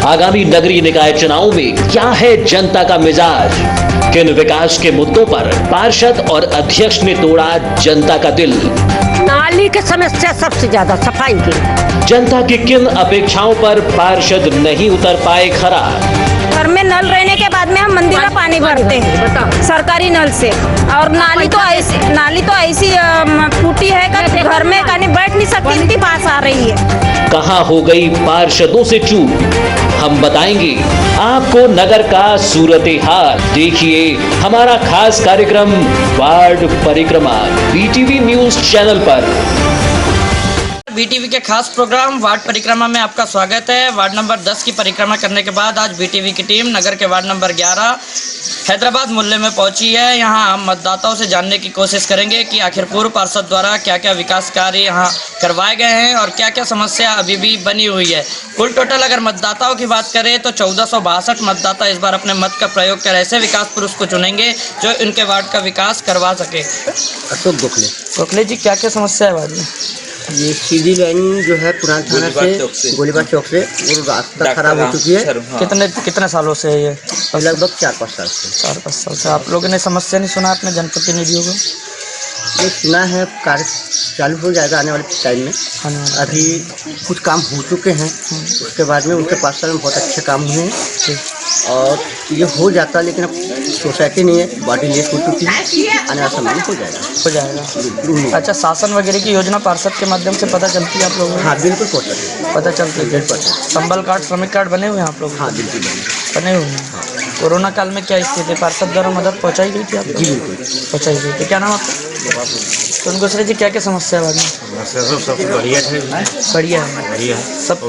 आगामी नगरीय निकाय चुनाव में क्या है जनता का मिजाज, किन विकास के मुद्दों पर पार्षद और अध्यक्ष ने तोड़ा जनता का दिल। नाली की समस्या सबसे ज्यादा, सफाई की। जनता की किन अपेक्षाओं पर पार्षद नहीं उतर पाए खरा। घर में नल रहने के बाद में हम मंदिर का पानी भरते हैं सरकारी नल से, और नाली तो ऐसी टूटी है कि घर में कहीं बैठ नहीं सकती, इतनी पास आ रही है। कहाँ हो गई पार्षदों से चूक, हम बताएंगे आपको नगर का सूरत हाल। देखिए हमारा खास कार्यक्रम वार्ड परिक्रमा BTV न्यूज चैनल पर। BTV के खास प्रोग्राम वार्ड परिक्रमा में आपका स्वागत है। वार्ड नंबर 10 की परिक्रमा करने के बाद आज BTV की टीम नगर के वार्ड नंबर 11 हैदराबाद मोहल्ले में पहुंची है। यहां हम मतदाताओं से जानने की कोशिश करेंगे कि आखिर पूर्व पार्षद द्वारा क्या क्या विकास कार्य यहां करवाए गए हैं और क्या क्या समस्या अभी भी बनी हुई है। कुल टोटल अगर मतदाताओं की बात करें तो 1462 मतदाता इस बार अपने मत का प्रयोग कर ऐसे विकास पुरुष को चुनेंगे जो इनके वार्ड का विकास करवा सके। अशोक गोखले जी, क्या क्या समस्या है वार्ड में? ये सीधी लाइन जो है पुराना थाना से गोलीबार चौक से वो रास्ता खराब हो चुकी है। कितने सालों से है ये? लगभग 4-5 साल से। 4-5 साल से आप लोगों ने समस्या नहीं सुना अपने जनप्रतिनिधियों को? ये सुना है, कार्य चालू हो जाएगा आने वाले टाइम में। अभी कुछ काम हो चुके हैं, उसके बाद में उनके 5 साल में बहुत अच्छे काम हुए हैं और ये हो जाता, लेकिन अब सोसाइटी नहीं है, बॉडी लेट हो चुकी है, आने वाला समय में हो जाएगा। अच्छा, शासन वगैरह की योजना पार्षद के माध्यम से पता चलती है आप लोगों को? हाँ बिल्कुल पता चलती है। संबल कार्ड, श्रमिक कार्ड बने हुए हैं आप लोग? हाँ बिल्कुल बने हुए हैं। कोरोना काल में क्या स्थिति, पार्षद द्वारा मदद पहुँचाई गई थी आप? जी बिल्कुल पहुँचाई गई थी। क्या नाम आपका? तो गोखले जी, क्या क्या समस्या है? सब बढ़िया है। बढ़िया है, बढ़िया सब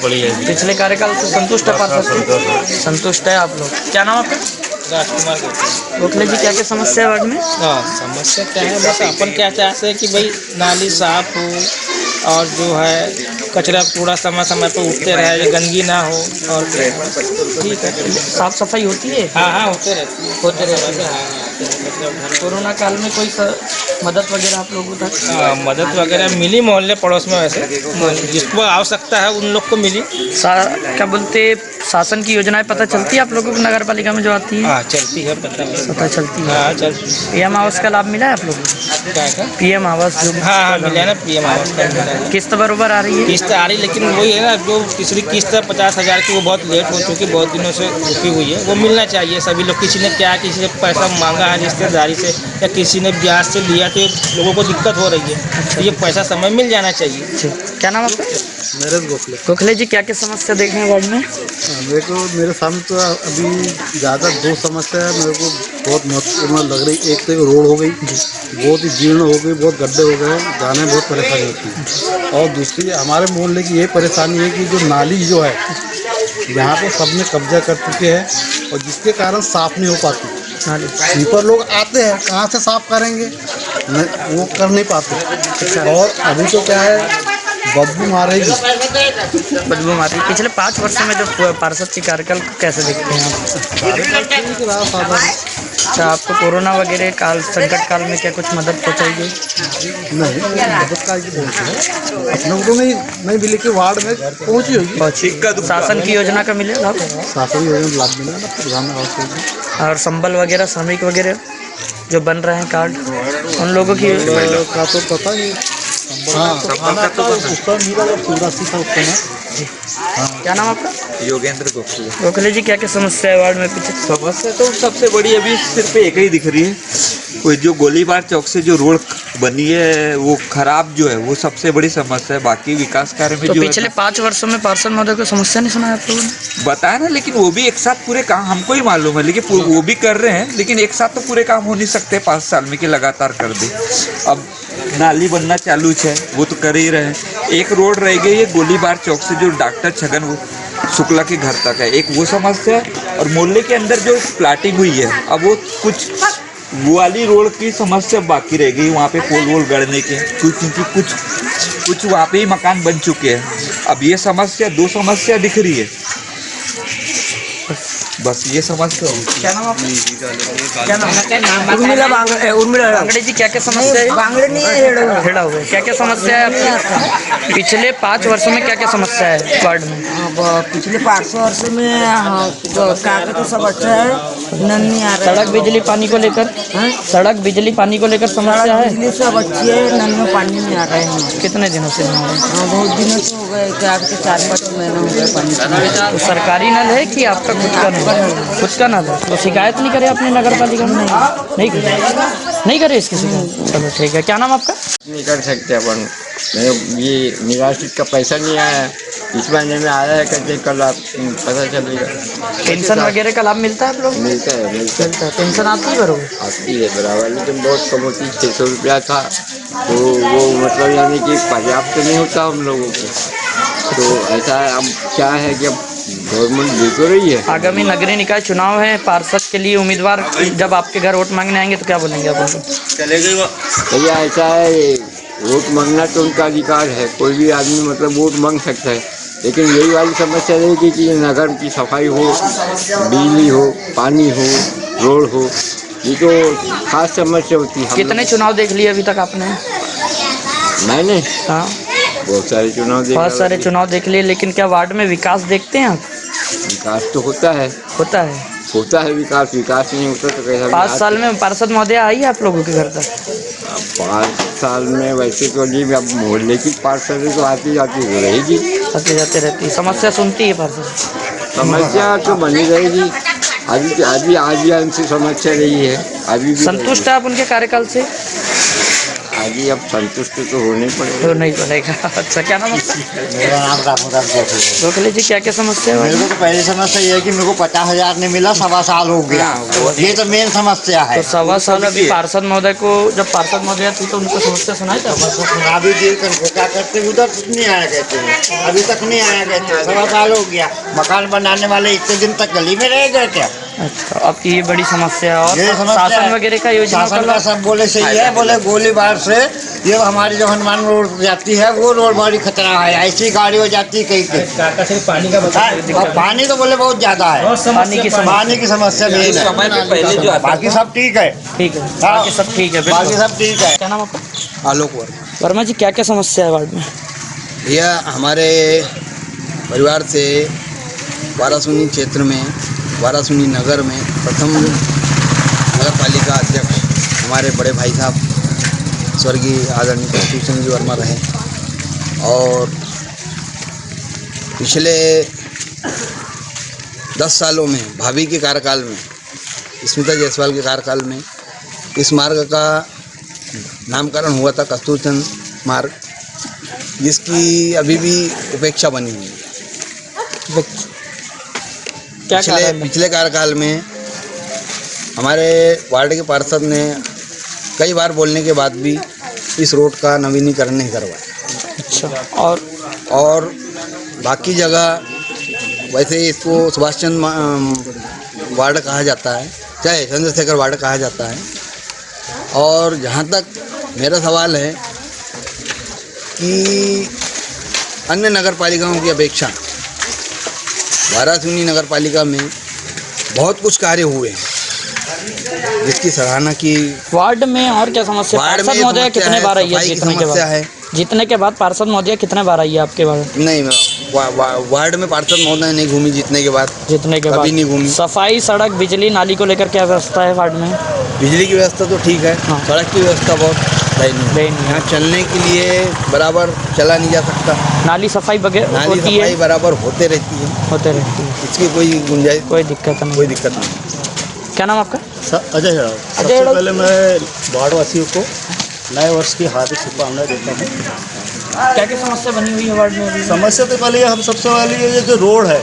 बढ़िया है। पिछले कार्यकाल से संतुष्ट है पार्षद? संतुष्ट है आप लोग। क्या नाम आपका? राजकुमार। गोखले जी, क्या क्या समस्या है वार्ड में? समस्या क्या है, बस अपन क्या चाहते हैं कि भाई नाली साफ हो और जो है कचरा कूड़ा समय समय पर उठते रहे, गंदगी ना हो। और ठीक है, साफ सफाई होती है? हाँ होते रहती है। कोरोना काल में कोई मदद वगैरह आप लोगों तक? मदद वगैरह मिली मोहल्ले पड़ोस में, वैसे जिसको आवश्यकता है उन लोग को मिली। क्या बोलते, शासन की योजनाएं पता चलती है आप लोगों को नगर पालिका में जो आती है? हाँ चलती है, पता चलती है। हाँ चलती है। PM आवास का लाभ मिला है आप लोगों को? क्या? PM आवास जो हाँ मिला ना, PM आवास का मिला है। किस्त बरोबर आ रही है? किस्त आ रही, लेकिन वही है ना, जो पिछली किस्त है 50,000 की, वो बहुत लेट हो चुकी, बहुत दिनों से रुकी हुई है। वो मिलना चाहिए सभी लोग। किसी ने क्या, किसी ने पैसा मांगा है रिश्तेदारी से या किसी ने ब्याज से लिया, तो लोगों को दिक्कत हो रही है। तो ये पैसा समय मिल जाना चाहिए। क्या नाम आपका? मेरे गोखले। गोखले जी, क्या क्या समस्या देख रहे हैं वार्ड में? मेरे सामने तो अभी ज़्यादा 2 समस्या है मेरे को बहुत महत्वपूर्ण लग रही। एक तो रोड हो गई, बहुत ही जीर्ण हो गई, बहुत गड्ढे हो गए, जाने में बहुत परेशानी होती है। और दूसरी हमारे मोहल्ले की ये परेशानी है कि जो नाली जो है यहाँ पे सबने कब्जा कर चुके हैं और जिसके कारण साफ नहीं हो पाती। स्वीपर लोग आते हैं, कहाँ से साफ करेंगे, वो कर नहीं पाते। और अभी तो क्या है, बदबू मारेगी। बदबू मारेगी। पिछले 5 वर्षों में जो पार्षद के कार्यकाल को कैसे देखते हैं आप? अच्छा, आपको कोरोना वगैरह काल, संकट काल में क्या कुछ मदद पहुँचाई गई? नहीं, मदद का अपने को नहीं मिली कि वार्ड में पहुँची होगी। शासन की योजना का मिले लाभ? शासन योजना लाभ मिला ना, प्रधान आवास योजना और संबल वगैरह, श्रमिक वगैरह जो बन रहे हैं कार्ड, उन लोगों की का तो पता ही। हाँ, उसका मिला 84 था उसका ना। क्या नाम आपका? योगेंद्र गोखले। गोखले जी, क्या क्या समस्या है वार्ड में? पीछे समस्या तो सबसे बड़ी अभी सिर्फ एक ही दिख रही है, कोई जो गोलीबार चौक से जो रोड बनी है वो खराब जो है, वो सबसे बड़ी समस्या है। बाकी विकास कार्य में तो जो पिछले 5 वर्षों में पार्षद महोदय को समस्या नहीं सुना है आप लोगों ने? बताया ना, लेकिन वो भी एक साथ पूरे काम हमको ही मालूम है, लेकिन वो भी कर रहे हैं, लेकिन एक साथ तो पूरे काम हो नहीं सकते 5 साल में कि लगातार कर दे। अब नाली बनना चालू है, वो तो कर ही रहे हैं। एक रोड रह गई है गोलीबार चौक से जो डॉक्टर छगन शुक्ला के घर तक है, एक वो समस्या है। और मोहल्ले के अंदर जो प्लाटिंग हुई है, अब वो कुछ वो वाली रोड की समस्या बाकी रह गई, वहाँ पे पोल वोल गड़ने के, क्योंकि कुछ वहाँ पे ही मकान बन चुके हैं। अब ये समस्या, 2 समस्या दिख रही है। बस ये समझते हो। क्या नाम आपका? क्या नाम? उर्मिला बांगड़े जी, क्या क्या समस्या है? बांगड़े नहीं है, हेड़ा हुए, क्या क्या समस्या है आपकी? पिछले 5 वर्षों में क्या क्या समस्या है वार्ड में? पिछले 500 वर्ष में काका तो सब अच्छा है, नल नहीं आ रहा है। सड़क बिजली पानी को लेकर, सड़क बिजली पानी को लेकर समस्या है? बिजली सब अच्छी है, नल में पानी नहीं आ रहा है। कितने दिनों से नहीं आ रहा है? बहुत दिनों से हो गए, क्या आपके 4-5 महीने हो गए पानी। तो सरकारी नल है कि आपका खुद का नल है? खुद का नल है। तो शिकायत नहीं करे अपने नगर पालिका में? नहीं करे, नहीं करे इसकी शिकायत। चलो ठीक है, क्या नाम आपका? नहीं कर सकते अपन, ये निराश्रित का पैसा नहीं आया, इस महीने में आया है, कहते कल आप पता चलेगा। पेंशन वगैरह का लाभ मिलता है आप लोग? मिलता है पेंशन आती है बरोबर? आती है बराबर, लेकिन बहुत कम होती है। 600 रुपया था, तो वो मतलब यानी कि पर्याप्त नहीं होता हम लोगों को। तो ऐसा अब क्या है कि अब गवर्नमेंट दे तो रही है। आगामी नगरीय निकाय चुनाव है, पार्षद के लिए उम्मीदवार जब आपके घर वोट मांगने आएंगे तो क्या बोलेंगे आप उनको? भैया ऐसा है, वोट मांगना तो उनका अधिकार है, कोई भी आदमी मतलब वोट मांग सकता है, लेकिन यही वाली समस्या रहेगी कि नगर की सफाई हो, बिजली हो, पानी हो, रोड हो, ये तो खास समस्या होती है। कितने चुनाव देख लिए अभी तक आपने? मैंने हाँ, बहुत सारे चुनाव देखे। बहुत सारे चुनाव देख लिए, लेकिन क्या वार्ड में विकास देखते हैं आप? विकास तो होता है, होता है, होता है विकास। विकास नहीं होता तो कैसा? 5 साल में पार्षद महोदय आई है आप लोगों के घर तक? 5 साल में वैसे तो जी, अब मोहल्ले की पार्षद तो आती जाती तो रहेगी, आते जाते रहती है। समस्या सुनती है पार्षद? समस्या तो बनी रहेगी। अभी आज से समस्या रही है, अभी भी संतुष्ट है आप उनके कार्यकाल से? आगे अब संतुष्ट तो होने पड़ेगा। तो नहीं पड़ेगा। अच्छा, क्या नाम आपका? मेरा नाम रामदास गोखले जी, क्या क्या समस्या है? मेरे को तो पहली समस्या ये है कि मेरे को 50,000 नहीं मिला, 1.25 साल हो गया, ये तो मेन समस्या है। तो 1.25 साल अभी पार्षद महोदय को, जब पार्षद महोदय थी तो उनको समस्या सुनाई था? सुना भी दिए, क्या करते उधर नहीं आया कहते हैं, अभी तक नहीं आया कहते हैं, 1.25 साल हो गया। मकान बनाने वाले इतने दिन तक गली में रह गए क्या? अच्छा, आपकी ये बड़ी समस्या है। और ये समस्या शासन है। वगैरह का योजना शासन का सब बोले सही है, बोले गोलीबार से ये हमारी जो हनुमान रोड जाती है वो रोड बड़ी खतरा है, ऐसी गाड़ी हो जाती है कहीं कहीं। पानी का पानी तो बोले बहुत ज्यादा है, पानी की समस्या मेन है। समय पे पहले जो आता बाकी सब ठीक है, ठीक है, बाकी सब ठीक है, बाकी बिल्कुल। सब ठीक है। क्या नाम आपका? आलोक वर्मा। वर्मा जी, क्या क्या समस्या है वार्ड में? भैया, हमारे परिवार से वारासुनी क्षेत्र में, वारासुनी नगर में प्रथम नगर पालिका अध्यक्ष हमारे बड़े भाई साहब स्वर्गीय आदरणीय कस्तूरचंद्र जी वर्मा रहे, और पिछले 10 सालों में भाभी के कार्यकाल में, स्मिता जायसवाल के कार्यकाल में इस मार्ग का नामकरण हुआ था कस्तूरचंद मार्ग, जिसकी अभी भी उपेक्षा बनी हुई है। क्या कारण है? पिछले कार्यकाल में हमारे वार्ड के पार्षद ने कई बार बोलने के बाद भी इस रोड का नवीनीकरण नहीं करवाया। अच्छा, और बाकी जगह वैसे इसको सुभाष चंद्र वार्ड कहा जाता है, चाहे चंद्रशेखर वार्ड कहा जाता है। और जहाँ तक मेरा सवाल है कि अन्य नगर पालिकाओं की अपेक्षा वाराणसी नगर पालिका में बहुत कुछ कार्य हुए हैं, जिसकी सराहना की। वार्ड में और क्या समस्या? वार्ड पार्षद में महोदय कितने बार आई है जीतने के समस्या बाद? है। जीतने के बाद पार्षद महोदय कितने बार आई है आपके वार्ड? नहीं, वार्ड में पार्षद महोदय नहीं घूमी जीतने के बाद, जीतने के बाद कभी नहीं घूमी। सफाई, सड़क, बिजली, नाली को लेकर क्या व्यवस्था है वार्ड में? बिजली की व्यवस्था तो ठीक है, हाँ। सड़क की व्यवस्था बहुत दयनीय है। यहाँ चलने के लिए बराबर चला नहीं जा सकता। नाली सफाई वगैरह नाली होती है? सफाई बराबर होते रहती है, होते रहती है, इसकी कोई गुंजाइश, कोई दिक्कत नहीं। कोई दिक्कत नहीं। क्या नाम आपका? अजय हेड़ाव। सबसे हेड़ाव। पहले मैं वार्डवासियों को नए वर्ष की हार्दिक शुभकामनाएं देता हूँ। क्या क्या समस्या बनी हुई है वार्ड में अभी? समस्या तो पहले हम सबसे पहले ये जो रोड है,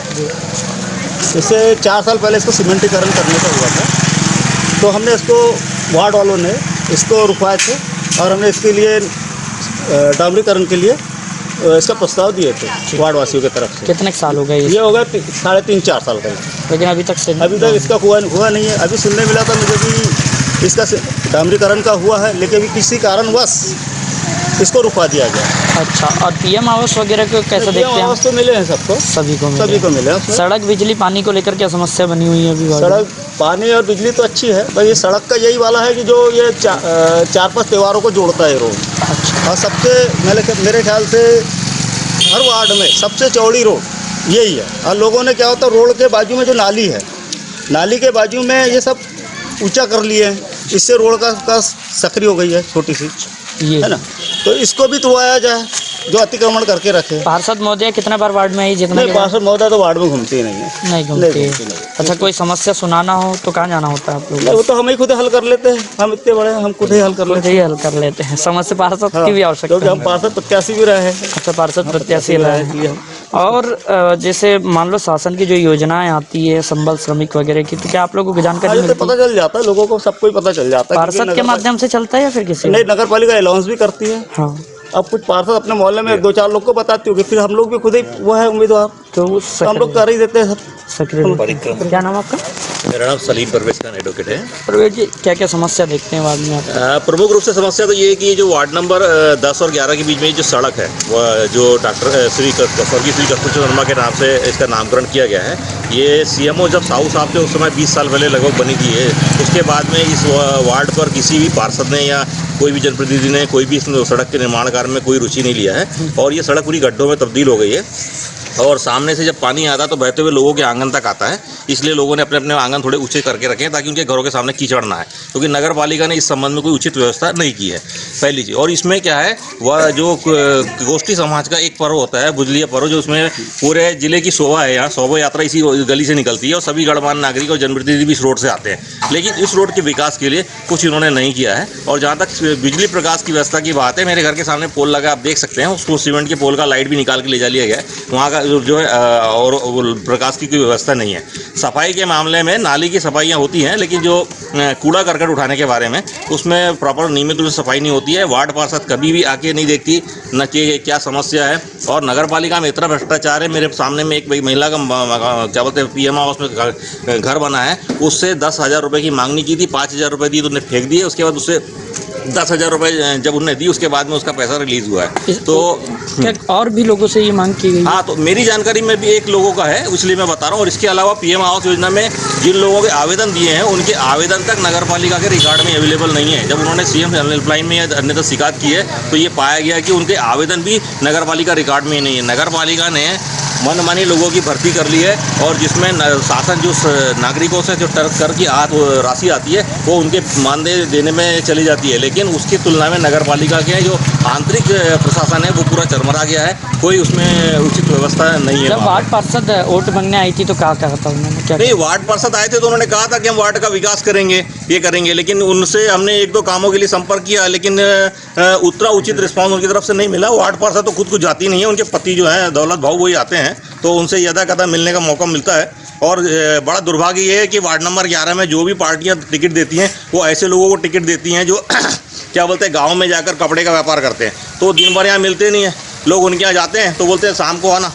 जैसे 4 साल पहले इसको सीमेंटीकरण करने का हुआ था, तो हमने इसको वार्ड वालों ने इसको रुकवाए थे और हमने इसके लिए डामरीकरण के लिए इसका प्रस्ताव दिए थे वार्ड वासियों की तरफ से। कितने साल हो गए? ये हो गए 3.5-4 साल का, लेकिन अभी तक से अभी तक इसका हुआ नहीं है। अभी सुनने मिला था मुझे भी इसका डामरीकरण का हुआ है, लेकिन अभी किसी कारणवश इसको रुकवा दिया गया। अच्छा, और पीएम आवास वगैरह को कैसे देखते हैं? आवास तो मिले हैं सबको, सभी को मिले हैं। सड़क बिजली पानी को लेकर क्या समस्या बनी हुई है अभी? सड़क पानी और बिजली तो अच्छी है, पर ये सड़क का यही वाला है कि जो ये 4-5 त्योहारों को जोड़ता है रोड। अच्छा। और सबसे मेरे ख्याल से हर वार्ड में सबसे चौड़ी रोड यही है। और लोगों ने क्या होता है, रोड के बाजू में जो नाली है, नाली के बाजू में ये सब ऊंचा कर लिए हैं, इससे रोड का सकरी हो गई है छोटी सी, ये है ना। तो इसको भी तोड़वाया जाए, जो अतिक्रमण करके रखे। पार्षद महोदय कितना बार वार्ड में आई? जितना नहीं, पार्षद महोदय तो वार्ड में घूमते ही नहीं है। नहीं घूमते। अच्छा, कोई समस्या सुनाना हो तो कहाँ जाना होता है आप लोग? वो तो हम ही खुद हल कर लेते हैं, हम इतने बड़े हैं, हम खुद ही हल कर लेते हैं। समस्या पार्षद की भी आवश्यकता है। हम पार्षद प्रत्याशी भी रहे हैं। अच्छा, पार्षद प्रत्याशी रहे हैं। और जैसे मान लो शासन की जो योजनाएं आती है संबल श्रमिक वगैरह की, तो क्या आप लोगों को जानकारी मिलती है? पता चल जाता है, लोगों को सबको ही पता चल जाता है। पार्षद के माध्यम से चलता है या फिर किसी? नहीं, नगर पालिका अलाउंस भी करती है। हाँ। अब कुछ पार्षद अपने मोहल्ले में 2-4 लोग को बताती होगी, फिर हम लोग भी खुद ही वो है उम्मीदवार, तो हम लोग कर ही देते हैं सब। क्या नाम आपका? मेरा नाम सलीम परवेज खान एडवोकेट है। परवेज जी, क्या क्या समस्या देखते हैं वार्ड में आप? प्रमुख रूप से समस्या तो ये है कि जो वार्ड नंबर 10 और 11 के बीच में जो सड़क है, वह जो डॉक्टर स्वर्गीय श्री कस्तूरचंद वर्मा के नाम से इसका नामकरण किया गया है। ये सीएमओ जब साहू साहब थे उस समय 20 साल पहले लगभग बनी थी है। उसके बाद में इस वार्ड पर किसी भी पार्षद ने या कोई भी जनप्रतिनिधि ने कोई भी इस सड़क के निर्माण कार्य में कोई रुचि नहीं लिया है, और ये सड़क पूरी गड्ढों में तब्दील हो गई है। और सामने से जब पानी आता है तो बहते हुए लोगों के आंगन तक आता है, इसलिए लोगों ने अपने अपने आंगन थोड़े ऊंचे करके रखे हैं ताकि उनके घरों के सामने कीचड़ ना आए, क्योंकि नगर पालिका ने इस संबंध में कोई उचित व्यवस्था नहीं की है, पहली चीज़। और इसमें क्या है, वह जो गोष्ठी समाज का एक पर्व होता है, बुजलिया पर्व, जो उसमें पूरे जिले की शोभा है। यहाँ शोभा यात्रा इसी गली से निकलती है और सभी गणमान्य नागरिक और जनप्रतिनिधि भी इस रोड से आते हैं, लेकिन इस रोड के विकास के लिए कुछ इन्होंने नहीं किया है। और जहाँ तक बिजली प्रकाश की व्यवस्था की बात है, मेरे घर के सामने पोल लगा, आप देख सकते हैं, उसको सीमेंट के पोल का लाइट भी निकाल के ले जा लिया गया है। वहाँ का जो है और प्रकाश की कोई व्यवस्था नहीं है। सफाई के मामले में नाली की सफाइयाँ होती हैं, लेकिन जो कूड़ा करकट उठाने के बारे में उसमें प्रॉपर नियमित रूप से सफाई नहीं होती है। वार्ड पार्षद कभी भी आके नहीं देखती न कि क्या समस्या है। और नगर पालिका में इतना भ्रष्टाचार है, मेरे सामने में एक महिला का क्या बोलते हैं पीएम आवास में घर बना है, उससे 10,000 रुपये की मांगनी की थी, 5,000 रुपये दी तो उन्हें फेंक दिए। उसके बाद उससे 10,000 रुपये जब उन्हें दी, उसके बाद में उसका पैसा रिलीज हुआ है। तो क्या और भी लोगों से ये मांग की गई? हाँ, तो मेरी जानकारी में भी एक लोगों का है, इसलिए मैं बता रहा हूँ। और इसके अलावा पीएम आवास योजना में जिन लोगों के आवेदन दिए हैं, उनके आवेदन तक नगर पालिका के रिकॉर्ड में अवेलेबल नहीं है। जब उन्होंने सीएम हेल्पलाइन में या अन्यथा शिकायत की है, तो ये पाया गया कि उनके आवेदन भी नगर पालिका रिकॉर्ड में नहीं है। नगर पालिका ने मनमानी लोगों की भर्ती कर ली है, और जिसमें शासन जो नागरिकों से जो कर की राशि आती है वो उनके मानदेय देने में चली जाती है, लेकिन उसकी तुलना में नगर पालिका के जो आंतरिक प्रशासन है वो पूरा चरमरा गया है। कोई उसमें उचित व्यवस्था नहीं है। जब वार्ड पार्षद वोट मांगने आई थी तो कहा था उन्होंने? क्या नहीं, वार्ड पार्षद आए थे तो उन्होंने कहा था कि हम वार्ड का विकास करेंगे, ये करेंगे, लेकिन उनसे हमने 1-2 कामों के लिए संपर्क किया, लेकिन उतना उचित रिस्पॉन्स उनकी तरफ से नहीं मिला। वार्ड पार्षद तो खुद कुछ जाती नहीं है, उनके पति जो है दौलत भाऊ वही आते हैं, तो उनसे यदा कदा मिलने का मौका मिलता है। और बड़ा दुर्भाग्य ये है कि वार्ड नंबर 11 में जो भी पार्टियां टिकट देती हैं वो ऐसे लोगों को टिकट देती हैं जो क्या बोलते हैं गांव में जाकर कपड़े का व्यापार करते हैं, तो दिन भर यहाँ मिलते नहीं हैं। लोग उनके यहाँ जाते हैं तो बोलते हैं शाम को आना,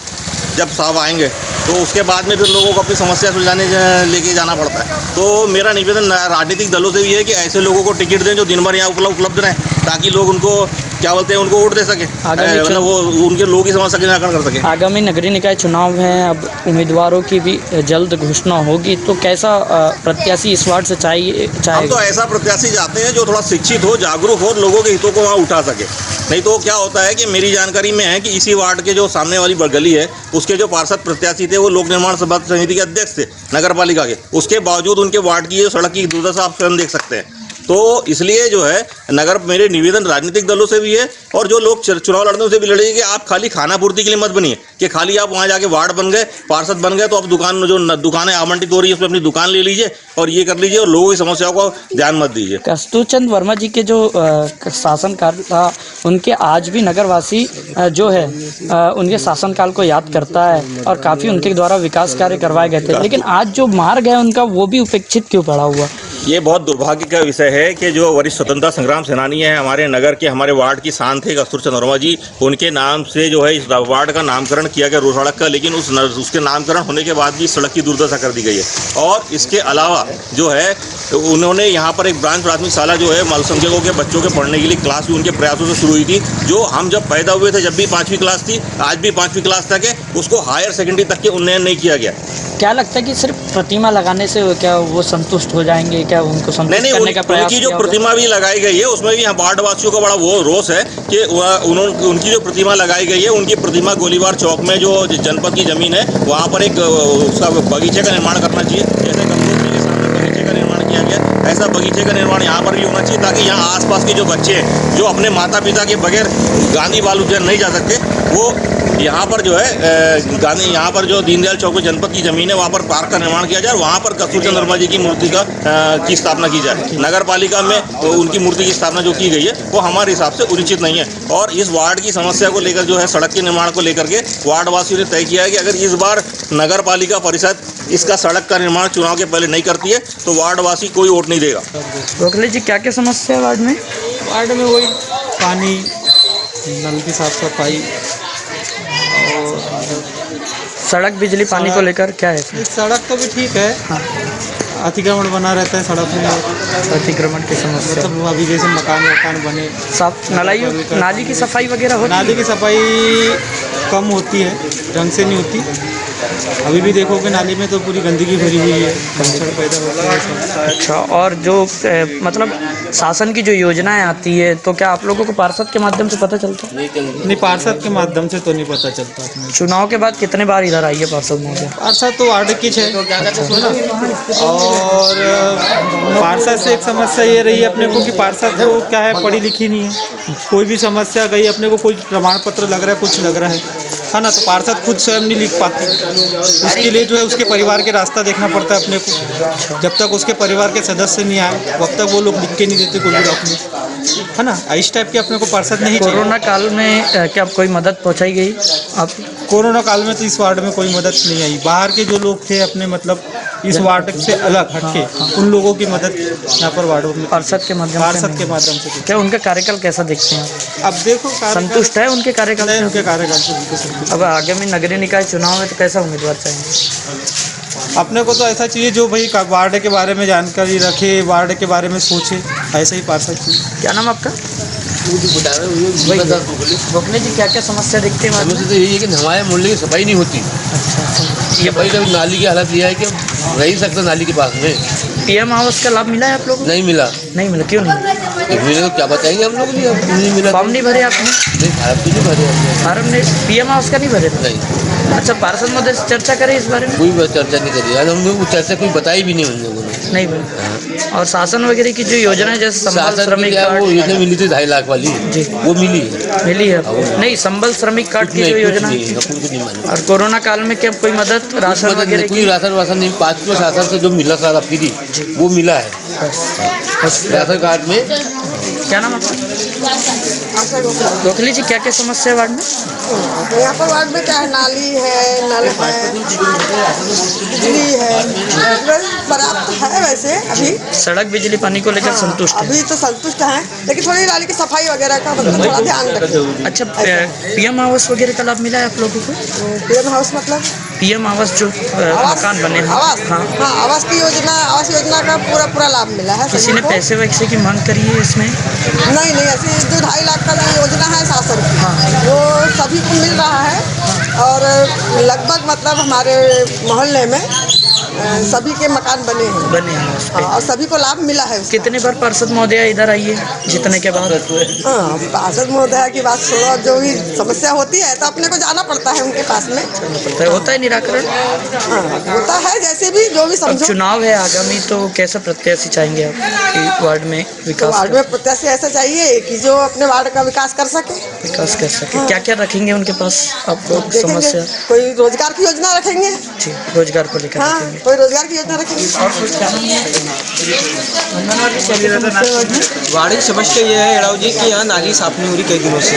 जब साहब आएंगे, तो उसके बाद में फिर लोगों को अपनी समस्या सुलझाने लेके जाना पड़ता है। तो मेरा निवेदन राजनीतिक दलों से भी है कि ऐसे लोगों को टिकट दें जो दिन भर यहाँ उपलब्ध रहें, ताकि लोग उनको क्या बोलते हैं उनको वोट दे सके, मतलब वो उनके लोग ही समस्या के निराकरण कर सके। आगामी नगरीय निकाय चुनाव है, अब उम्मीदवारों की भी जल्द घोषणा होगी, तो कैसा प्रत्याशी इस वार्ड से चाहिए? हम तो ऐसा प्रत्याशी चाहते हैं जो थोड़ा शिक्षित हो, जागरूक हो, लोगों के हितों को वहाँ उठा सके। नहीं तो क्या होता है कि मेरी जानकारी में है कि इसी वार्ड के जो सामने वाली गली है उसके जो पार्षद प्रत्याशी थे वो लोक निर्माण समिति के अध्यक्ष थे नगर पालिका के, उसके बावजूद उनके वार्ड की सड़क की दुर्दशा आप स्वयं देख सकते हैं। तो इसलिए जो है मेरे निवेदन राजनीतिक दलों से भी है और जो लोग चुनाव लड़ने से भी लड़ेंगे कि आप खाली खाना पूर्ति के लिए मत बनिए कि खाली आप वहाँ जाके वार्ड बन गए, पार्षद बन गए, तो आप दुकानें आवंटित हो रही है उसमें अपनी दुकान ले लीजिए और ये कर लीजिए और लोगों की समस्याओं को ध्यान मत दीजिए। कस्तूरचंद वर्मा जी के जो शासनकाल था, उनके आज भी नगरवासी जो है उनके शासनकाल को याद करता है और काफ़ी उनके द्वारा विकास कार्य करवाए गए थे, लेकिन आज जो मार्ग है उनका वो भी उपेक्षित क्यों पड़ा हुआ? ये बहुत दुर्भाग्य का विषय है कि जो वरिष्ठ स्वतंत्रता संग्राम सेनानी है हमारे नगर के, हमारे वार्ड की शान थे कस्तूर चंद्र वर्मा जी, उनके नाम से जो है इस वार्ड का नामकरण किया गया रोड सड़क का, लेकिन उसके नामकरण होने के बाद भी इस सड़क की दुर्दशा कर दी गई है। और इसके अलावा जो है उन्होंने यहाँ पर एक ब्रांच प्राथमिक शाला जो है अल्पसंख्यकों के बच्चों के पढ़ने के लिए क्लास भी उनके प्रयासों से शुरू हुई थी, जो हम जब पैदा हुए थे जब भी 5वीं क्लास थी, आज भी 5वीं क्लास तक है, उसको हायर सेकेंडरी तक के उन्नयन नहीं किया गया। क्या लगता है कि सिर्फ प्रतिमा लगाने से क्या वो संतुष्ट हो जाएंगे, क्या उनको संतुष्ट करने का प्रयास उनकी जो प्रतिमा भी लगाई गई है उसमें भी यहाँ वार्ड वासियों का बड़ा वो रोष है कि उनकी जो प्रतिमा लगाई गई है, उनकी प्रतिमा गोलीबार चौक में जो जनपद की जमीन है वहाँ पर एक उसका बगीचे का निर्माण करना चाहिए, जैसे गंगोत्री के सामने बगीचे का निर्माण किया गया, ऐसा बगीचे का निर्माण यहाँ पर भी होना चाहिए, ताकि यहाँ आसपास के जो बच्चे हैं जो अपने माता पिता के बगैर गांधी बाल उद्यान नहीं जा सकते, वो यहाँ पर जो है यहाँ पर जो दीनदयाल चौक में जनपद की जमीन है वहाँ पर पार्क का निर्माण किया जाए और वहाँ पर कस्तूर चंद्र वर्मा जी की मूर्ति की स्थापना की जाए। नगर पालिका में उनकी मूर्ति की स्थापना जो की गई है वो हमारे हिसाब से उचित नहीं है। और इस वार्ड की समस्या को लेकर जो है सड़क के निर्माण को लेकर के वार्ड वासियों ने तय किया है कि अगर इस बार नगर पालिका परिषद इसका सड़क का निर्माण चुनाव के पहले नहीं करती है तो वार्ड वासी कोई वोट नहीं देगा। गोखले जी क्या क्या समस्या है वार्ड में? वार्ड में वही पानी, नल की साफ सफाई, सड़क, बिजली, पानी को लेकर क्या है? सड़क तो भी ठीक है, हाँ। अतिक्रमण बना रहता है सड़क में, अतिक्रमण की समस्या, मतलब अभी जैसे मकान बने, साफ नाली की सफाई वगैरह होती है? नाली की सफाई कम होती है, ढंग से नहीं होती। अभी भी देखोगे नाली में तो पूरी गंदगी भरी हुई है, मच्छर पैदा होता है। अच्छा, और जो मतलब शासन की जो योजनाएं आती है तो क्या आप लोगों को पार्षद के माध्यम से पता चलता है? नहीं, पार्षद के माध्यम से तो नहीं पता चलता। चुनाव के बाद कितने बार इधर आई है पार्षद महोदय? पार्षद तो वार्ड की है, और पार्षद से एक समस्या ये रही है अपने को कि पार्षद को क्या है, पढ़ी लिखी नहीं है। कोई भी समस्या गई अपने को, कोई प्रमाण पत्र लग रहा है, कुछ लग रहा है ना, तो पार्षद खुद स्वयं नहीं लिख पाती। उसके लिए जो है उसके परिवार के रास्ता देखना पड़ता है अपने को। जब तक उसके परिवार के सदस्य नहीं आए तब तक वो लोग लिख के नहीं देते कोई भी डॉक्यूमेंट, है ना। इस टाइप के अपने को पार्षद नहीं चाहिए। कोरोना काल में क्या कोई मदद पहुंचाई गई? अब कोरोना काल में तो इस वार्ड में कोई मदद नहीं आई। बाहर के जो लोग थे अपने मतलब इस वार्ड से अलग हटके, उन लोगों की मदद यहाँ पर वार्डों में पार्षद के माध्यम से। क्या उनका कार्यकाल कैसा देखते हैं? अब देखो संतुष्ट है उनके कार्यकाल से? उनके कार्यकाल से। अब आगे में नगरीय निकाय चुनाव में तो कैसा उम्मीदवार चाहिए? अपने को तो ऐसा चाहिए जो भाई वार्ड के बारे में जानकारी रखे, वार्ड के बारे में सोचे, ऐसा ही पार्षद चाहिए। क्या नाम आपका? गोखले जी क्या क्या समस्या देखते हैं? समस्या तो यही है कि हमारे मोहल्ले की सफाई नहीं होती। अच्छा, ये भाई जब नाली की हालत यह है कि रह ही सकता नाली के पास में। पीएम आवास का लाभ मिला है आप लोगों को? नहीं मिला। नहीं मिला, क्यों नहीं मिला? तो क्या बताएंगे हम लोग, नहीं मिला। फॉर्म नहीं भरे आपने? नहीं, फार्म तो नहीं भरे। फार्म ने पीएम आवास का नहीं भरे? नहीं। अच्छा, पार्षद महोदय से चर्चा करें इस बारे में? कोई चर्चा नहीं करी यार, हम लोग चर्चा कोई बताई भी नहीं हम लोगों ने। नहीं बनी। और शासन वगैरह की जो योजना है जैसे संबल श्रमिक कार्ड, वो योजना मिली थी 2.5 लाख वाली जी, वो मिली है। नहीं, संबल श्रमिक कार्ड की जो योजना, और कोरोना काल में क्या कोई मदद राशन वगैरह? कोई राशन वाशन नहीं, 5 किलो राशन से जो मिला था फ्री वो मिला है राशन कार्ड में। क्या नाम आपका? गोखले जी क्या क्या समस्या है वार्ड में? यहाँ पर वार्ड में क्या है, नाली है, नल है, बिजली है, पर्याप्त है वैसे अभी। सड़क, बिजली, पानी को लेकर संतुष्ट है? अभी तो संतुष्ट हैं, लेकिन थोड़ी नाली की सफाई वगैरह का मतलब थोड़ा ध्यान रखें। अच्छा, पीएम आवास वगैरह का लाभ मिला है आप लोगों को? पीएम हाउस मतलब पीएम आवास जो मकान बने हैं? आवास, हाँ, आवास की योजना, आवास योजना का पूरा लाभ मिला है। किसी ने पैसे वैसे की मांग करी है इसमें? नहीं, ऐसी जो 2.5 लाख का जो योजना है शासन की, वो सभी को मिल रहा है, और लगभग मतलब हमारे मोहल्ले में सभी के मकान बने हैं, और सभी को लाभ मिला है। कितने बार पार्षद महोदय इधर आई है जीतने के बाद? पार्षद महोदय की बात छोड़ो, जो भी समस्या होती है तो अपने को जाना पड़ता है उनके पास में। होता है निराकरण? होता है, जैसे भी जो भी समझो। चुनाव है आगामी, तो कैसा प्रत्याशी चाहेंगे आप कि वार्ड में विकास? वार्ड में प्रत्याशी ऐसा चाहिए कि जो अपने वार्ड का विकास कर सके। क्या क्या रखेंगे उनके पास आप लोग समस्या? कोई रोजगार की योजना रखेंगे जी, रोजगार को लेकर रखेंगे। कोई रोजगार की योजना रखेंगे। वार्ड की समस्या ये है एड़ाव जी कि यहाँ नाली साफ नहीं हो रही कई दिनों से,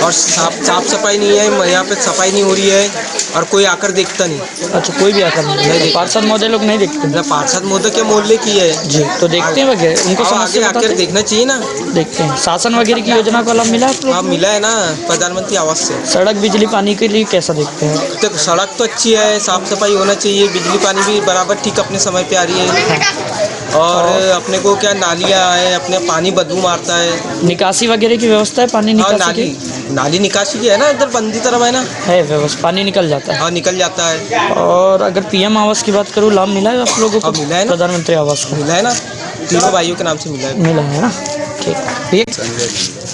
और साफ सफाई नहीं है, यहाँ पे सफाई नहीं हो रही है और कोई आकर देखता नहीं। अच्छा, कोई भी आकर नहीं, पार्षद महोदय लोग नहीं देखते? पार्षद महोदय के मोहल्ले की है जी, तो देखते हैं वगैरह, उनको आगे आकर देखना चाहिए ना। देखते हैं। शासन वगैरह की योजना का लाभ मिला आपको? हाँ मिला है ना, प्रधानमंत्री आवास से। सड़क बिजली पानी के लिए कैसा देखते हैं? तो सड़क तो अच्छी है, साफ सफाई होना चाहिए, बिजली पानी भी बराबर ठीक अपने समय पे आ रही है, और अपने को क्या नालियाँ है, अपने पानी बदबू मारता है। निकासी वगैरह की व्यवस्था है पानी निकासी की? नाली निकासी की है ना, इधर बंदी तरफ है ना, है व्यवस्था, पानी निकल जाता है? हाँ निकल जाता है। और अगर पीएम आवास की बात करूँ, लाभ मिला है आप लोगों को? मिला है ना, प्रधानमंत्री आवास का मिला है ना, तीनों भाइयों के नाम से मिला है ना। ठीक।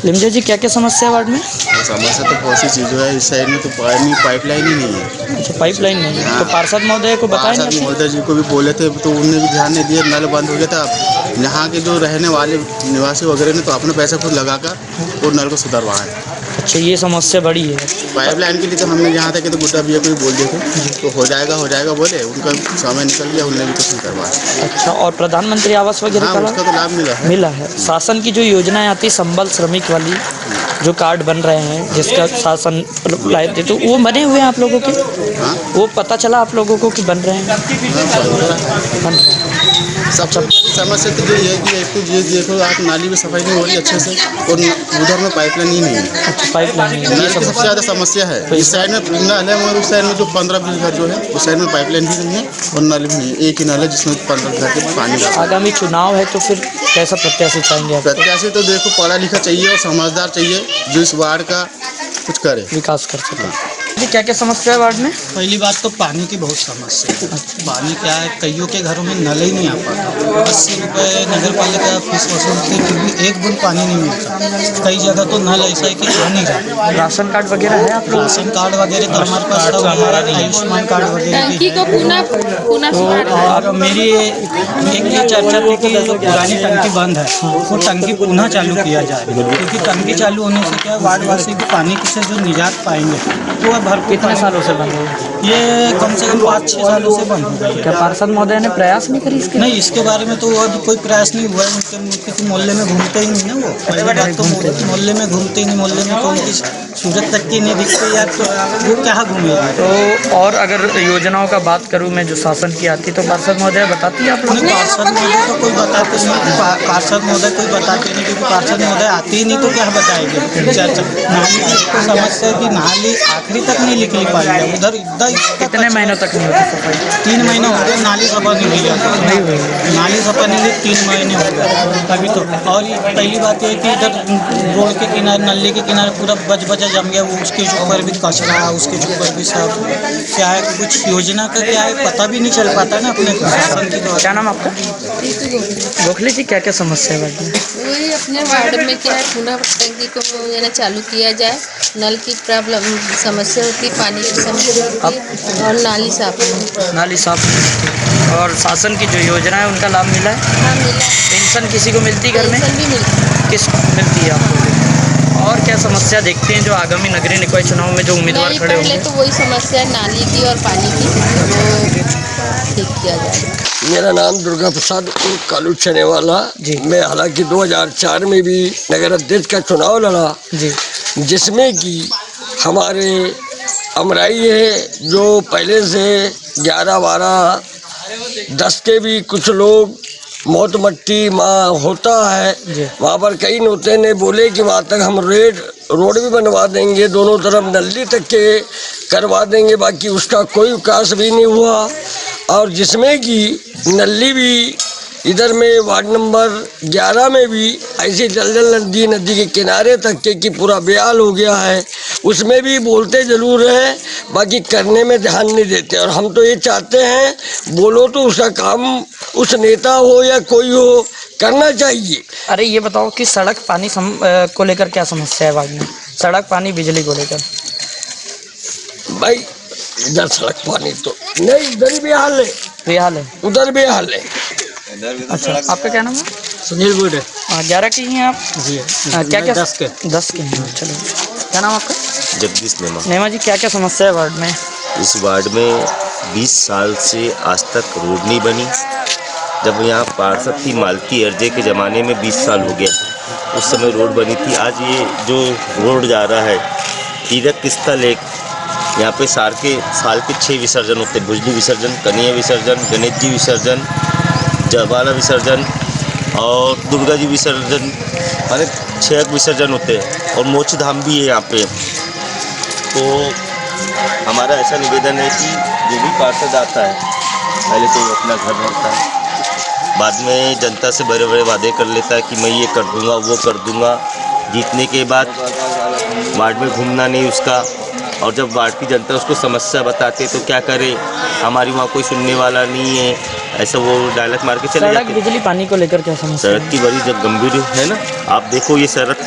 लिमजा जी, क्या क्या समस्या है वार्ड में? समस्या तो बहुत सी चीज़ों है। इस साइड में तो पाइपलाइन ही नहीं है। अच्छा, पाइपलाइन नहीं है। तो पार्षद महोदय को बताया? पार्षद महोदय जी को भी बोले थे तो उन्होंने भी ध्यान नहीं दिया, नल बंद हो गया था। यहाँ के जो रहने वाले निवासी वगैरह ने तो अपने पैसा खुद लगाकर वो नल को सुधरवाया। अच्छा, ये समस्या बड़ी है। पाइपलाइन के लिए तो हमने यहाँ तक तो गुड्डा भैया को भी बोल दिए थे तो हो जाएगा बोले, उनका समय निकल गया, उन्होंने भी कुछ नहीं करवाया। अच्छा, और प्रधानमंत्री आवास वगैरह हाँ, उसका तो लाभ मिला है। शासन की जो योजनाएं आती संबल श्रमिक वाली जो कार्ड बन रहे हैं, जिसका शासन लाए थे, तो वो बने हुए हैं आप लोगों के? हाँ? वो पता चला आप लोगों को कि बन रहे हैं? बन रहे हैं। सबसे समस्या तो यही है कि एक तो ये देखो आप, नाली में सफाई नहीं हो रही अच्छे से, और उधर में पाइपलाइन ही नहीं है। अच्छा, पाइपलाइन सबसे ज़्यादा समस्या है। इस साइड में नल है मगर उस साइड में जो 15-20 घर जो है उस साइड में पाइपलाइन भी नहीं है और नल भी नहीं है। एक ही नल है जिसमें 15 घर के पानी। आगामी चुनाव है तो फिर कैसा प्रत्याशी चाहेंगे आप? प्रत्याशी तो देखो पढ़ा लिखा चाहिए और समझदार चाहिए, जो इस वार्ड का कुछ करे, विकास कर सके। जी, क्या क्या समस्या है वार्ड में? पहली बात तो पानी की बहुत समस्या है। पानी क्या है, कईयों के घरों में नल ही नहीं आ पाता। 80 रुपये नगर पालिका फीस वसूलती है, फिर भी एक बूंद पानी नहीं मिलता। कई जगह तो नल ऐसा है कि आ नहीं रहा। राशन कार्ड वगैरह है आप लोग? राशन कार्ड वगैरह तो हमारे पास तो आयुष्मान कार्ड वगैरह भी है। और मेरी एक ये चर्चा थी कि जो पुरानी टंकी बंद है वो टंकी पुनः चालू किया जाए, क्योंकि टंकी चालू होने से क्या वार्डवासी को पानी से जो निजात पाएंगे वो भर। कितने सालों से बंद हो? ये कम से कम 5-6 सालों से बंद हो गई है। क्या पार्षद महोदय ने प्रयास नहीं करी इसके? नहीं, इसके बारे में तो अभी कोई प्रयास नहीं हुआ है। उनके मोहल्ले में घूमते ही नहीं है वो। पहले बात तो मोहल्ले में घूमते ही नहीं, मोहल्ले में तो उनकी सूरत तक की नहीं दिखती यार, तो वो क्या घूमेगा? तो और अगर योजनाओं का बात करूँ मैं जो शासन की आती तो पार्षद महोदय बताती है आप लोग? पार्षद महोदय तो कोई बताते नहीं, पार्षद महोदय कोई बताते नहीं, क्योंकि पार्षद महोदय आती ही नहीं तो क्या बताएंगे? नाली की समस्या है कि नाली आखिरी तक नहीं निकली पाई है उधर। कितने महीनों तक नहीं होती सफाई? 3 महीने हो गए नाली सफा नहीं हुई। नाली सफा नहीं हुई 3 महीने हो गए अभी तो। और पहली बात यह कि इधर रोड के किनारे, नल्ले के किनारे पूरा बचा जम गया, वो उसके ऊपर भी कचरा, उसके ऊपर भी सब क्या है, कुछ योजना का क्या है पता भी नहीं चल पाता ना अपने शासन की। क्या नाम आपका? गोखले जी, क्या क्या समस्या है? वही अपने वार्ड में क्या है, पुनः टंकी को चालू किया जाए, नल की प्रॉब्लम समस्या होती, पानी की समस्या होती है, और नाली साफ। और शासन की जो योजना है उनका लाभ मिला है? हाँ मिला। पेंशन किसी को मिलती घर में? पेंशन भी मिलती। किस मिलती है आपको? और क्या समस्या देखते हैं जो आगामी नगरीय निकाय चुनाव में जो उम्मीदवार खड़े होंगे? पहले तो वही समस्या है नाली की और पानी की, वो ठीक किया जाए। मेरा नाम दुर्गा प्रसाद कालू चनेवाला जी। मैं हालांकि 2004 में भी नगर अध्यक्ष का चुनाव लड़ा जी, जिसमें कि हमारे अमराई है जो पहले से 11-12-10 के भी कुछ लोग मौत मट्टी माँ होता है, वहाँ पर कई नेता ने बोले कि वहाँ तक हम रोड भी बनवा देंगे, दोनों तरफ नल्ली तक के करवा देंगे, बाकी उसका कोई विकास भी नहीं हुआ। और जिसमें कि नल्ली भी इधर में वार्ड नंबर 11 में भी ऐसी दलदल नदी के किनारे तक के कि पूरा बेहाल हो गया है, उसमें भी बोलते ज़रूर हैं, बाकी करने में ध्यान नहीं देते। और हम तो ये चाहते हैं, बोलो तो उसका काम उस नेता हो या कोई हो करना चाहिए। अरे ये बताओ कि सड़क पानी को लेकर क्या समस्या है वार्ड में? सड़क पानी बिजली को लेकर? भाई इधर सड़क पानी तो नहीं, इधर बेहाल है, उधर बेहाल है। अच्छा, आपका क्या नाम है? सुनील गुड है। 11 के ही हैं आप जी? क्या 10 के हैं। चलो, क्या नाम आपका? जगदीश नेमा। नेमा जी, क्या क्या समस्या है वार्ड में? इस वार्ड में 20 साल से आज तक रोड नहीं बनी। जब यहाँ पार्षद थी मालती अर्जे के ज़माने में 20 साल हो गया, उस समय रोड बनी थी। आज ये जो रोड जा रहा है तीरथ स्थल एक, यहाँ पे साल के 6 विसर्जन होते हैं। भुजली विसर्जन, कन्हैया विसर्जन, गणेश जी विसर्जन, जवाला विसर्जन और दुर्गा जी विसर्जन, माने 6 विसर्जन होते हैं। और मोक्ष धाम भी है यहाँ पे। तो हमारा ऐसा निवेदन है कि जो भी पार्षद आता है पहले तो वो अपना घर भरता है, बाद में जनता से बड़े बड़े वादे कर लेता है कि मैं ये कर दूंगा वो कर दूंगा। जीतने के बाद वार्ड में घूमना नहीं उसका, और जब वार्ड की जनता उसको समस्या बताते तो क्या करे, हमारी वहाँ कोई सुनने वाला नहीं है, ऐसा वो डायलॉग मार के चले जाते। सड़क बिजली पानी को लेकर क्या समस्या? सड़क की बड़ी जब गंभीर है ना, आप देखो ये सड़क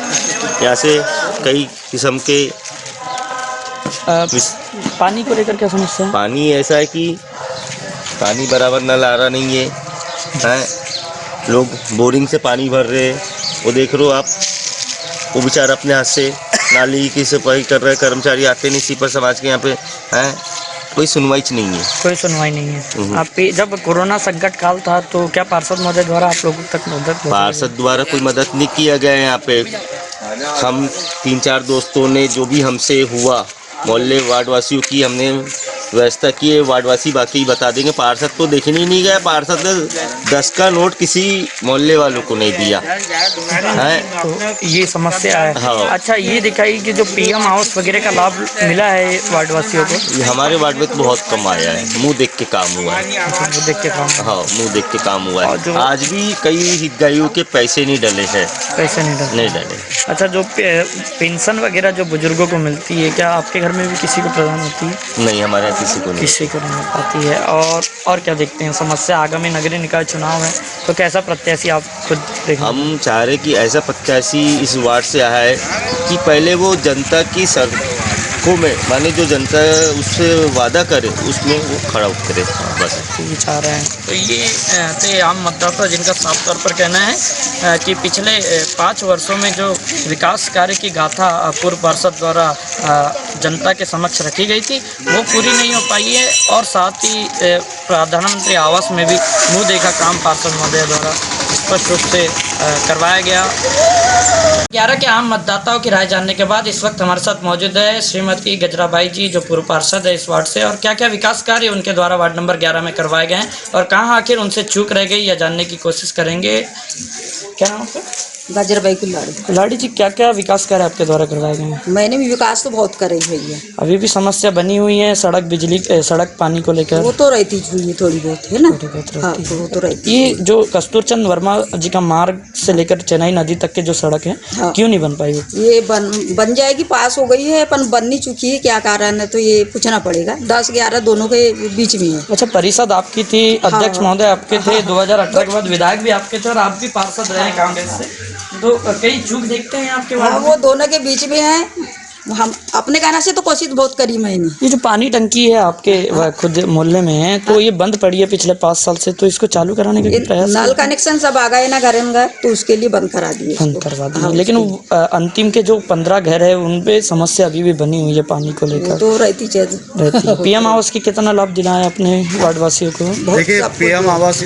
यहाँ से कई किस्म के पानी को लेकर क्या समस्या है? पानी ऐसा है कि पानी बराबर नल आ रहा नहीं है, लोग बोरिंग से पानी भर रहे हैं। वो देख रहे हो आप, वो बेचारा अपने हाथ से नाली की सफाई कर रहे हैं, कर्मचारी आते नहीं सीपर समाज के यहाँ पे हैं, कोई सुनवाई नहीं है। कोई सुनवाई नहीं है। आप जब कोरोना संकट काल था तो क्या पार्षद महोदय द्वारा आप लोगों तक मदद? पार्षद द्वारा कोई मदद नहीं किया गया है यहाँ पे। हम 3-4 दोस्तों ने जो भी हमसे हुआ मोहल्ले वार्ड वासियों की हमने व्यवस्था की है, वार्डवासी बाकी बता देंगे। पार्षद तो देखने ही नहीं गया, पार्षद ने 10 का नोट किसी मोहल्ले वालों को नहीं दिया है। तो ये समस्या है। हाँ। अच्छा, ये दिखाई कि जो पीएम आवास वगैरह का लाभ मिला है वार्डवासियों को? ये हमारे वार्ड में तो बहुत कम आया है, मुंह देख के काम हुआ है। मुंह देख के काम? हाँ, मुंह देख के काम हुआ है। आज भी कई हितग्राहियों के पैसे नहीं डले हैं। पैसे नहीं डले। अच्छा, जो पेंशन वगैरह जो बुजुर्गों को मिलती है, क्या आपके घर में भी किसी को प्रदान होती है? नहीं, हमारे किसी को नहीं मिल पाती है। और क्या देखते हैं समस्या? आगामी नगरीय निकाय चुनाव है तो कैसा प्रत्याशी आप खुद देखें? हम चाह रहे कि ऐसा प्रत्याशी इस वार्ड से आया है कि पहले वो जनता की सड़कों में, माने जो जनता उससे वादा करे उसमें वो खड़ा उतरे, बस ये चाह रहे हैं। तो ये थे आम मतदाता जिनका साफ तौर पर कहना है कि पिछले 5 वर्षों में जो विकास कार्य की गाथा पूर्व पार्षद द्वारा जनता के समक्ष रखी गई थी वो पूरी नहीं हो पाई है, और साथ ही प्रधानमंत्री आवास में भी मुंह देखा काम पार्षद महोदय द्वारा स्पष्ट रूप से करवाया गया। 11 के आम मतदाताओं की राय जानने के बाद इस वक्त हमारे साथ मौजूद है श्रीमती गजराबाई जी, जो पूर्व पार्षद है इस वार्ड से, और क्या क्या विकास कार्य उनके द्वारा वार्ड नंबर 11 में करवाए गए हैं और कहाँ आखिर उनसे चूक रह गई, यह जानने की कोशिश करेंगे। क्या नाम है? गजराबाई कुल्हाड़ी। कुल्हाड़ी जी, क्या क्या विकास कार्य आपके द्वारा करवाए गए हैं? मैंने भी विकास तो बहुत करे हुई है। अभी भी समस्या बनी हुई है सड़क बिजली सड़क पानी को लेकर? वो तो रहती हुई थोड़ी बहुत है ना। हाँ, वो तो रहती। ये जो कस्तूरचंद वर्मा जी का मार्ग से लेकर चेन्नई नदी तक के जो सड़क है, हाँ, क्यों नहीं बन पाई? ये बन जाएगी, पास हो गई है, अपन बन नहीं चुकी है। क्या कारण है तो ये पूछना पड़ेगा। 10-11 दोनों के बीच में है। अच्छा, परिषद आपकी थी, अध्यक्ष महोदय आपके थे, 2018 के बाद विधायक भी आपके थे और आप भी पार्षद रहे कांग्रेस से, तो कई चूक देखते हैं आपके बारे में? वो दोनों के बीच में है। हम अपने कहना से तो कोशिश बहुत करी मैंने। ये जो पानी टंकी है आपके खुद मोहल्ले में है, तो ये बंद पड़ी है पिछले 5 साल से, तो इसको चालू कराने का प्रयास? नल कनेक्शन सब आ गए ना घर में, तो उसके लिए बंद करा दिए। बंद करवा दिए। लेकिन अंतिम के जो 15 घर है उन पे समस्या अभी भी बनी हुई है पानी को लेकर? तो रहती रहती है। पीएम आवास की कितना लाभ दिलाया अपने वार्ड वासियों को? देखिए, पीएम आवास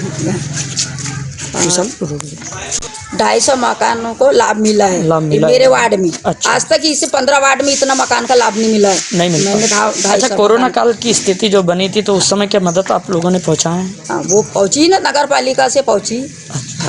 250 मकानों को लाभ मिला है मेरे वार्ड में। अच्छा। आज तक इससे 15 वार्ड में इतना मकान का लाभ नहीं मिला है। नहीं मिला। मैंने अच्छा, कोरोना काल की स्थिति जो बनी थी तो उस समय क्या मदद आप लोगों ने पहुँचाए? वो पहुँची ना, नगर पालिका से पहुँची।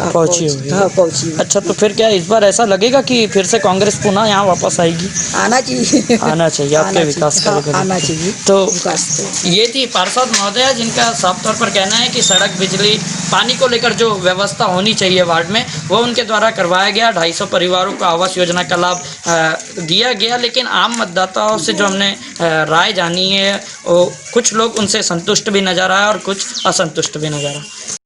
पहुँची होगी। हाँ, पहुँची। अच्छा, तो फिर क्या इस बार ऐसा लगेगा कि फिर से कांग्रेस पुनः यहाँ वापस आएगी? आना चाहिए। आना चाहिए आपके विकास कार्य आना चाहिए। तो ये थी पार्षद महोदया जिनका साफ तौर पर कहना है कि सड़क बिजली पानी को लेकर जो व्यवस्था होनी चाहिए वार्ड में वो उनके द्वारा करवाया गया। 250 परिवारों को आवास योजना का लाभ दिया गया। लेकिन आम मतदाताओं से जो हमने राय जानी है वो कुछ लोग उनसे संतुष्ट भी नजर आए और कुछ असंतुष्ट भी नजर आए।